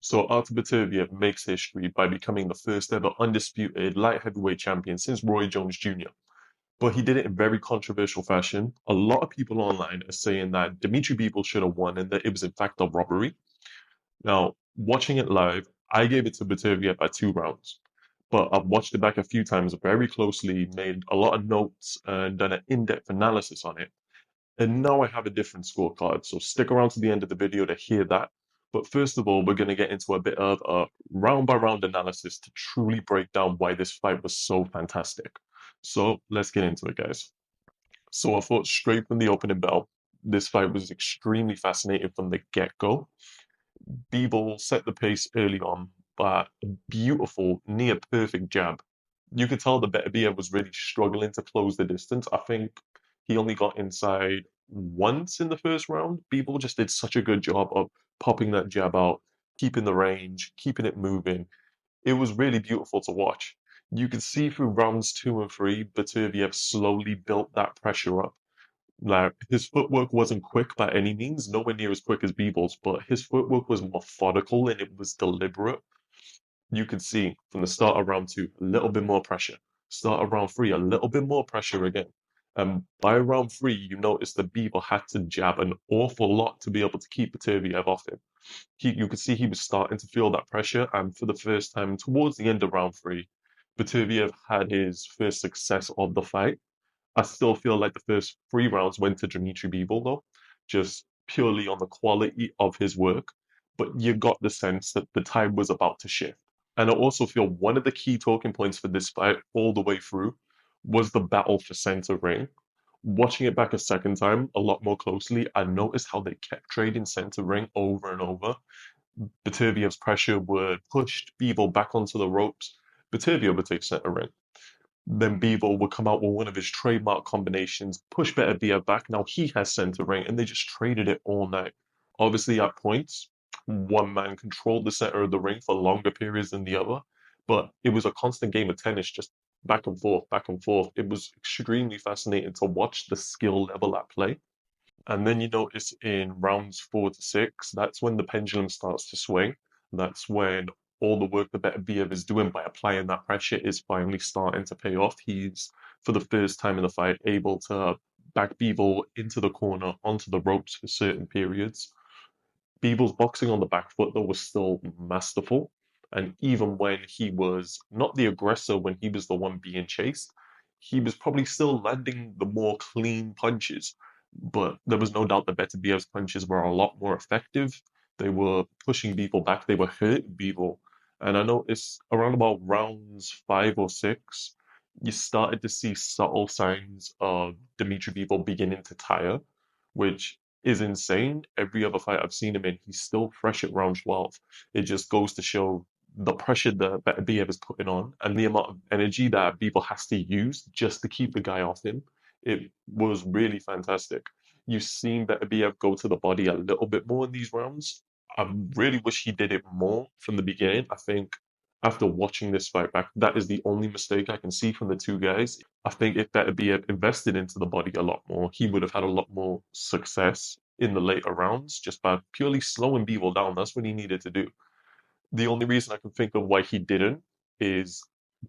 So ARTUR BETERBIEV makes history by becoming the first ever undisputed light heavyweight champion since Roy Jones Jr. But he did it in very controversial fashion. A lot of people online are saying that Dmitry Bivol should have won and that it was in fact a robbery. Now, watching it live, I gave it to Beterbiev by 2 rounds. But I've watched it back a few times very closely, made a lot of notes, and done an in-depth analysis on it. And now I have a different scorecard, so stick around to the end of the video to hear that. But first of all, we're going to get into a bit of a round by round analysis to truly break down why this fight was so fantastic. So let's get into it, guys. So I thought straight from the opening bell, this fight was extremely fascinating from the get-go. Bivol set the pace early on by a beautiful, near perfect jab. You could tell the Beterbiev was really struggling to close the distance. I think he only got inside once in the first round. Bivol just did such a good job of popping that jab out, keeping the range, keeping it moving. It was really beautiful to watch. You could see through rounds 2 and 3, Beterbiev slowly built that pressure up. Like his footwork wasn't quick by any means, nowhere near as quick as Beebles, but his footwork was methodical and it was deliberate. You could see from the start of round 2, a little bit more pressure. Start of round 3, a little bit more pressure again. And by round 3, you notice that Bieber had to jab an awful lot to be able to keep Beterbiev off him. You could see he was starting to feel that pressure, and for the first time towards the end of round 3, Beterbiev had his first success of the fight. I still feel like the first 3 rounds went to Dmitry Bivol though, just purely on the quality of his work. But you got the sense that the tide was about to shift. And I also feel one of the key talking points for this fight all the way through was the battle for center ring. Watching it back a second time, a lot more closely, I noticed how they kept trading center ring over and over. Beterbiev's pressure would push Bivol back onto the ropes. Beterbiev would take center ring. Then Bivol would come out with one of his trademark combinations, push Beterbiev back. Now he has center ring, and they just traded it all night. Obviously, at points, one man controlled the center of the ring for longer periods than the other, but it was a constant game of tennis, just back and forth, back and forth. It was extremely fascinating to watch the skill level at play. And then you notice in rounds 4 to 6, that's when the pendulum starts to swing. That's when all the work that Beterbiev is doing by applying that pressure is finally starting to pay off. He's, for the first time in the fight, able to back Bivol into the corner, onto the ropes for certain periods. Bivol's boxing on the back foot, though, was still masterful. And even when he was not the aggressor, when he was the one being chased, he was probably still landing the more clean punches. But there was no doubt that Beterbiev's punches were a lot more effective. They were pushing Bivol back, they were hurting Bivol. And I noticed around about rounds 5 or 6, you started to see subtle signs of Dmitry Bivol beginning to tire, which is insane. Every other fight I've seen him in, he's still fresh at round 12. It just goes to show the pressure that Beterbiev is putting on and the amount of energy that Bivol has to use just to keep the guy off him. It was really fantastic. You've seen Beterbiev go to the body a little bit more in these rounds. I really wish he did it more from the beginning. I think after watching this fight back, that is the only mistake I can see from the two guys. I think if Beterbiev invested into the body a lot more, he would have had a lot more success in the later rounds just by purely slowing Bivol down. That's what he needed to do. The only reason I can think of why he didn't is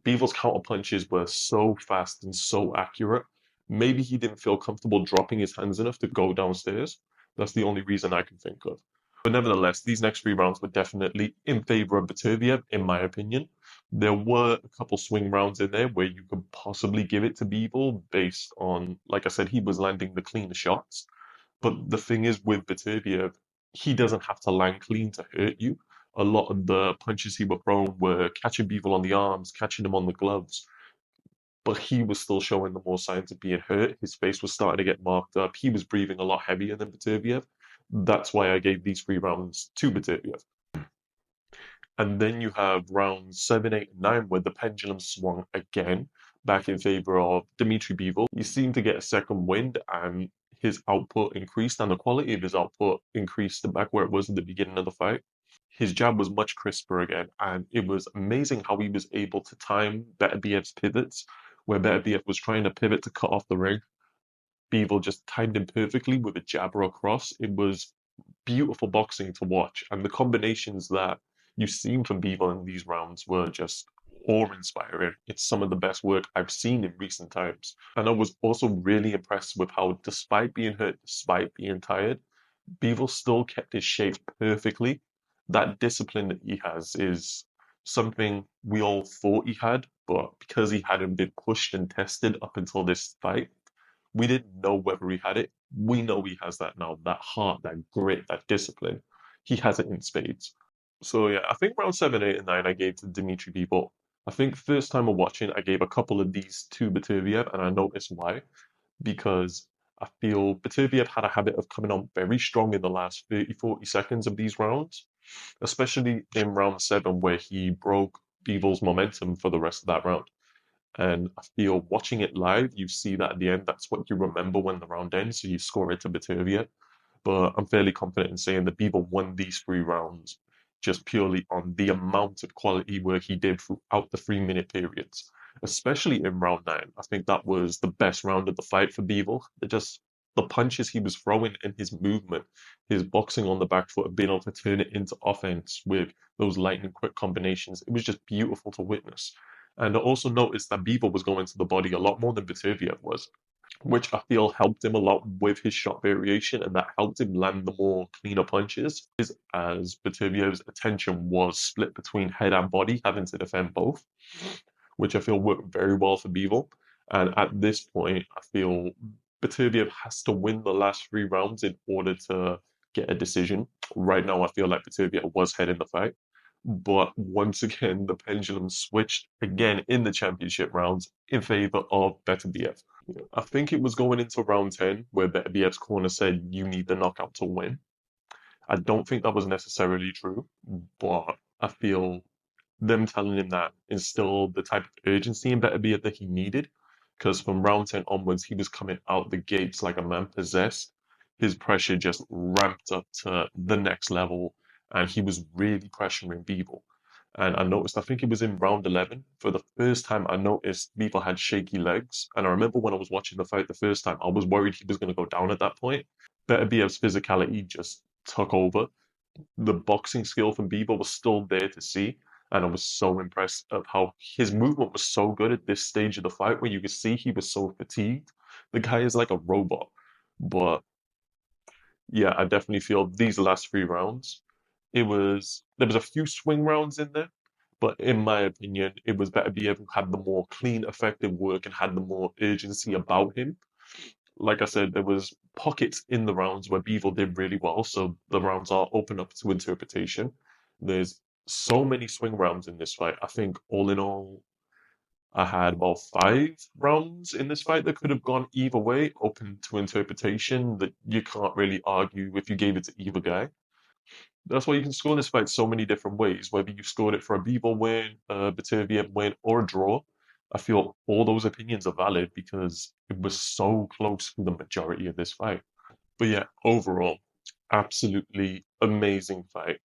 Bivol's counter punches were so fast and so accurate. Maybe he didn't feel comfortable dropping his hands enough to go downstairs. That's the only reason I can think of. But nevertheless, these next 3 rounds were definitely in favor of Beterbiev, in my opinion. There were a couple swing rounds in there where you could possibly give it to Bivol based on, like I said, he was landing the cleaner shots. But the thing is with Beterbiev, he doesn't have to land clean to hurt you. A lot of the punches he were throwing were catching Bivol on the arms, catching him on the gloves, but he was still showing the more signs of being hurt. His face was starting to get marked up. He was breathing a lot heavier than Beterbiev. That's why I gave these 3 rounds to Beterbiev. And then you have rounds 7, 8, and 9 where the pendulum swung again back in favor of Dmitry Bivol. He seemed to get a second wind and his output increased and the quality of his output increased to back where it was at the beginning of the fight. His jab was much crisper again, and it was amazing how he was able to time Beterbiev's pivots, where Beterbiev was trying to pivot to cut off the ring. Bivol just timed him perfectly with a jab or a cross. It was beautiful boxing to watch, and the combinations that you've seen from Bivol in these rounds were just awe-inspiring. It's some of the best work I've seen in recent times. And I was also really impressed with how, despite being hurt, despite being tired, Bivol still kept his shape perfectly. That discipline that he has is something we all thought he had, but because he hadn't been pushed and tested up until this fight, we didn't know whether he had it. We know he has that now, that heart, that grit, that discipline. He has it in spades. So yeah, I think round 7, 8, and 9 I gave to Dmitry Bivol. I think first time of watching, I gave a couple of these to Beterbiev, and I noticed why. Because I feel Beterbiev had a habit of coming on very strong in the last 30, 40 seconds of these rounds, especially in round 7 where he broke Bivol's momentum for the rest of that round. And I feel watching it live, you see that at the end, that's what you remember when the round ends, so you score it to Beterbiev. But I'm fairly confident in saying that Bivol won these 3 rounds just purely on the amount of quality work he did throughout the 3-minute periods, especially in round 9. I think that was the best round of the fight for Bivol. Just the punches he was throwing and his movement, his boxing on the back foot, being able to turn it into offense with those lightning quick combinations. It was just beautiful to witness. And I also noticed that Bivol was going to the body a lot more than Beterbiev was, which I feel helped him a lot with his shot variation, and that helped him land the more cleaner punches, as Beterbiev's attention was split between head and body, having to defend both, which I feel worked very well for Bivol. And at this point, I feel Beterbiev has to win the last 3 rounds in order to get a decision. Right now, I feel like Beterbiev was head in the fight. But once again, the pendulum switched again in the championship rounds in favor of Beterbiev. I think it was going into round 10 where Beterbiev's corner said, you need the knockout to win. I don't think that was necessarily true, but I feel them telling him that instilled the type of urgency in Beterbiev that he needed. Because from round 10 onwards, he was coming out the gates like a man possessed. His pressure just ramped up to the next level, and he was really pressuring Bivol. And I noticed, I think it was in round 11, for the first time I noticed Bivol had shaky legs. And I remember when I was watching the fight the first time, I was worried he was going to go down at that point. Beterbiev's physicality just took over. The boxing skill from Bivol was still there to see. And I was so impressed of how his movement was so good at this stage of the fight where you could see he was so fatigued. The guy is like a robot. But yeah, I definitely feel these last 3 rounds, there was a few swing rounds in there, but in my opinion, it was Beterbiev who had the more clean, effective work and had the more urgency about him. Like I said, there was pockets in the rounds where Bivol did really well, so the rounds are open up to interpretation. There's so many swing rounds in this fight. I think all in all, I had about 5 rounds in this fight that could have gone either way, open to interpretation that you can't really argue if you gave it to either guy. That's why you can score this fight so many different ways, whether you scored it for a Bivol win, a Beterbiev win, or a draw. I feel all those opinions are valid because it was so close for the majority of this fight. But yeah, overall, absolutely amazing fight.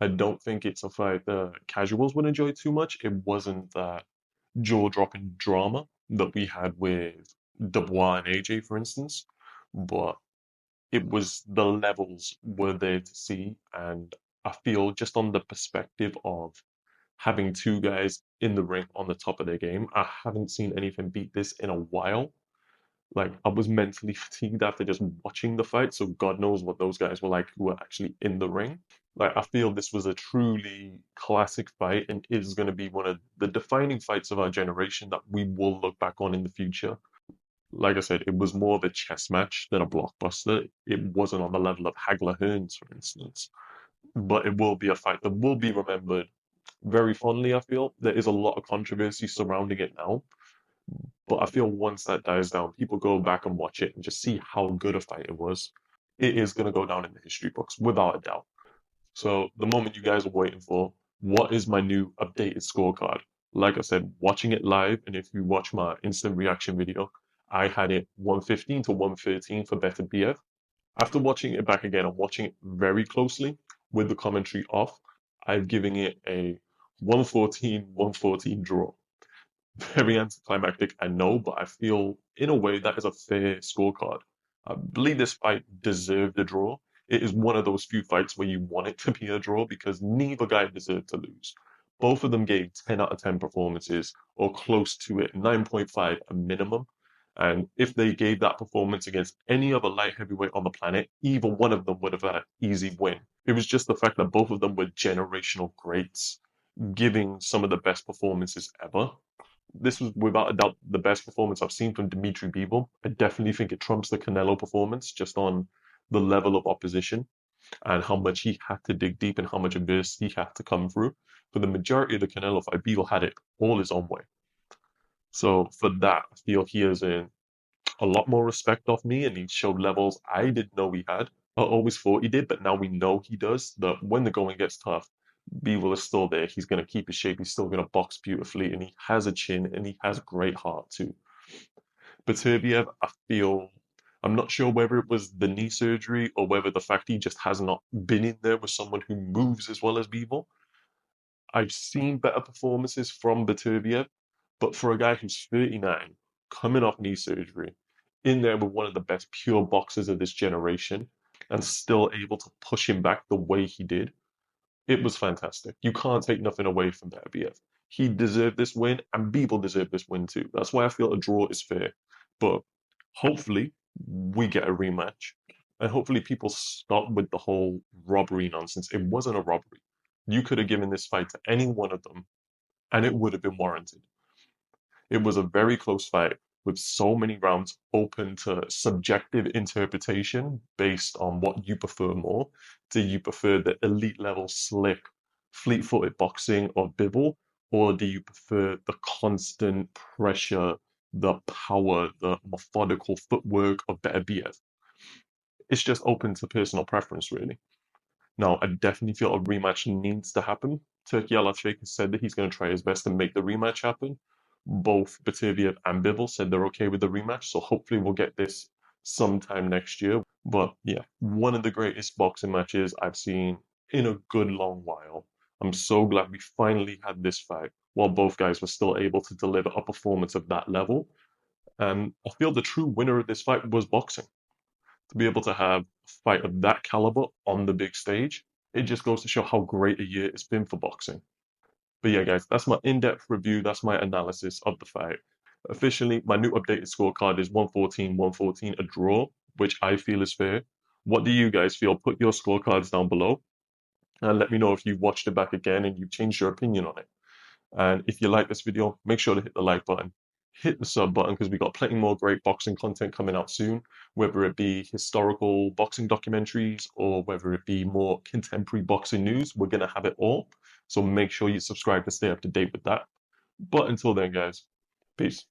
I don't think it's a fight that casuals would enjoy too much. It wasn't that jaw-dropping drama that we had with Dubois and AJ, for instance, but it was the levels were there to see, and I feel just on the perspective of having 2 guys in the ring on the top of their game, I haven't seen anything beat this in a while. Like I was mentally fatigued after just watching the fight, so God knows what those guys were like who were actually in the ring. Like I feel this was a truly classic fight and is going to be one of the defining fights of our generation that we will look back on in the future. Like I said, it was more of a chess match than a blockbuster. It wasn't on the level of Hagler Hearns, for instance. But it will be a fight that will be remembered very fondly, I feel. There is a lot of controversy surrounding it now. But I feel once that dies down, people go back and watch it and just see how good a fight it was. It is going to go down in the history books, without a doubt. So the moment you guys are waiting for, what is my new updated scorecard? Like I said, watching it live, and if you watch my instant reaction video, I had it 115 to 113 for Beterbiev. After watching it back again, I'm watching it very closely with the commentary off. I've given it a 114 draw. Very anticlimactic, I know, but I feel in a way that is a fair scorecard. I believe this fight deserved a draw. It is one of those few fights where you want it to be a draw because neither guy deserved to lose. Both of them gave 10 out of 10 performances or close to it, 9.5 a minimum. And if they gave that performance against any other light heavyweight on the planet, either one of them would have had an easy win. It was just the fact that both of them were generational greats, giving some of the best performances ever. This was without a doubt the best performance I've seen from Dmitry Bivol. I definitely think it trumps the Canelo performance just on the level of opposition and how much he had to dig deep and how much adversity he had to come through. For the majority of the Canelo fight, Bivol had it all his own way. So for that, I feel he has a lot more respect off me, and he showed levels I didn't know he had. I always thought he did, but now we know he does. That when the going gets tough, Bivol is still there. He's going to keep his shape. He's still going to box beautifully, and he has a chin, and he has great heart too. Beterbiev, I feel I'm not sure whether it was the knee surgery or whether the fact he just has not been in there with someone who moves as well as Bivol. I've seen better performances from Beterbiev, but for a guy who's 39, coming off knee surgery, in there with one of the best pure boxers of this generation, and still able to push him back the way he did, it was fantastic. You can't take nothing away from Beterbiev. He deserved this win, and Bivol deserved this win too. That's why I feel a draw is fair. But hopefully, we get a rematch, and hopefully, people stop with the whole robbery nonsense. It wasn't a robbery. You could have given this fight to any one of them, and it would have been warranted. It was a very close fight with so many rounds open to subjective interpretation based on what you prefer more. Do you prefer the elite level slick, fleet-footed boxing of Bivol, or do you prefer the constant pressure, the power, the methodical footwork of Beterbiev? It's just open to personal preference, really. Now, I definitely feel a rematch needs to happen. Turki Al-Sheikh has said that he's going to try his best to make the rematch happen. Both Beterbiev and Bivol said they're okay with the rematch, so hopefully we'll get this sometime next year. But yeah, one of the greatest boxing matches I've seen in a good long while. I'm so glad we finally had this fight while both guys were still able to deliver a performance of that level. And I feel the true winner of this fight was boxing. To be able to have a fight of that caliber on the big stage, it just goes to show how great a year it's been for boxing. But yeah, guys, that's my in-depth review. That's my analysis of the fight. Officially, my new updated scorecard is 114, 114, a draw, which I feel is fair. What do you guys feel? Put your scorecards down below and let me know if you've watched it back again and you've changed your opinion on it. And if you like this video, make sure to hit the like button, hit the sub button because we got plenty more great boxing content coming out soon, whether it be historical boxing documentaries or whether it be more contemporary boxing news. We're going to have it all. So make sure you subscribe to stay up to date with that. But until then, guys, peace.